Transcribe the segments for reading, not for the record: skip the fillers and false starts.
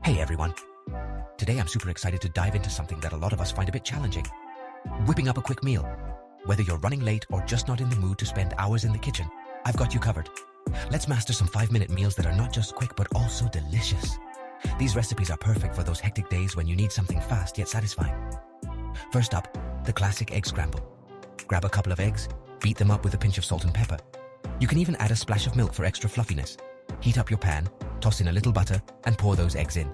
Hey everyone! Today I'm super excited to dive into something that a lot of us find a bit challenging. Whipping up a quick meal. Whether you're running late or just not in the mood to spend hours in the kitchen, I've got you covered. Let's master some 5-minute meals that are not just quick but also delicious. These recipes are perfect for those hectic days when you need something fast yet satisfying. First up, the classic egg scramble. Grab a couple of eggs, beat them up with a pinch of salt and pepper. You can even add a splash of milk for extra fluffiness. Heat up your pan, toss in a little butter, and pour those eggs in.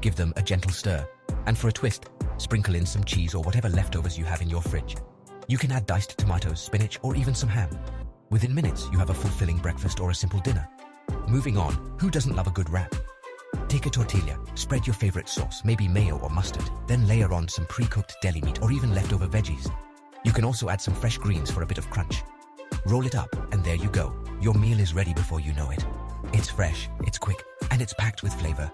Give them a gentle stir, and for a twist, sprinkle in some cheese or whatever leftovers you have in your fridge. You can add diced tomatoes, spinach, or even some ham. Within minutes, you have a fulfilling breakfast or a simple dinner. Moving on, who doesn't love a good wrap? Take a tortilla, spread your favorite sauce, maybe mayo or mustard, then layer on some pre-cooked deli meat or even leftover veggies. You can also add some fresh greens for a bit of crunch. Roll it up, and there you go. Your meal is ready before you know it. It's fresh, it's quick, and it's packed with flavor.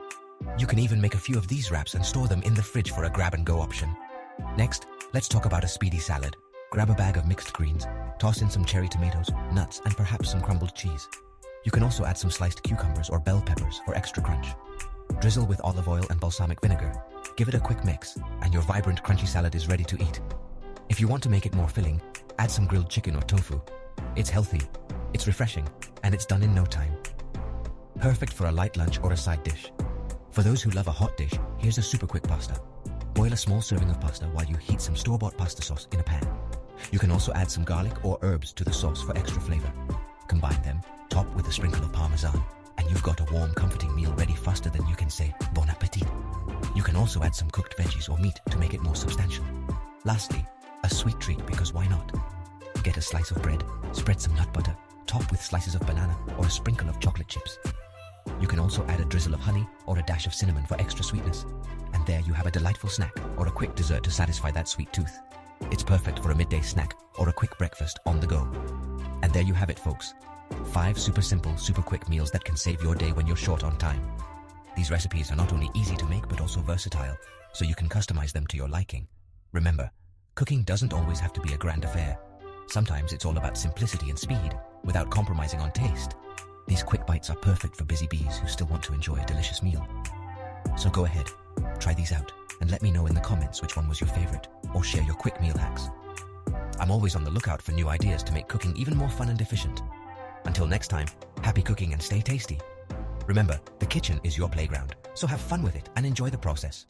You can even make a few of these wraps and store them in the fridge for a grab-and-go option. Next, let's talk about a speedy salad. Grab a bag of mixed greens, toss in some cherry tomatoes, nuts, and perhaps some crumbled cheese. You can also add some sliced cucumbers or bell peppers for extra crunch. Drizzle with olive oil and balsamic vinegar. Give it a quick mix, and your vibrant, crunchy salad is ready to eat. If you want to make it more filling, add some grilled chicken or tofu. It's healthy, it's refreshing, and it's done in no time. Perfect for a light lunch or a side dish. For those who love a hot dish, here's a super quick pasta. Boil a small serving of pasta while you heat some store-bought pasta sauce in a pan. You can also add some garlic or herbs to the sauce for extra flavor. Combine them, top with a sprinkle of parmesan, and you've got a warm, comforting meal ready faster than you can say bon appetit. You can also add some cooked veggies or meat to make it more substantial. Lastly, a sweet treat, because why not? Get a slice of bread, spread some nut butter, top with slices of banana or a sprinkle of chocolate chips. You can also add a drizzle of honey or a dash of cinnamon for extra sweetness. And there you have a delightful snack or a quick dessert to satisfy that sweet tooth. It's perfect for a midday snack or a quick breakfast on the go. And there you have it, folks. 5 super simple, super quick meals that can save your day when you're short on time. These recipes are not only easy to make but also versatile, so you can customize them to your liking. Remember, cooking doesn't always have to be a grand affair. Sometimes it's all about simplicity and speed, without compromising on taste. These quick bites are perfect for busy bees who still want to enjoy a delicious meal. So go ahead, try these out, and let me know in the comments which one was your favorite, or share your quick meal hacks. I'm always on the lookout for new ideas to make cooking even more fun and efficient. Until next time, happy cooking and stay tasty. Remember, the kitchen is your playground, so have fun with it and enjoy the process.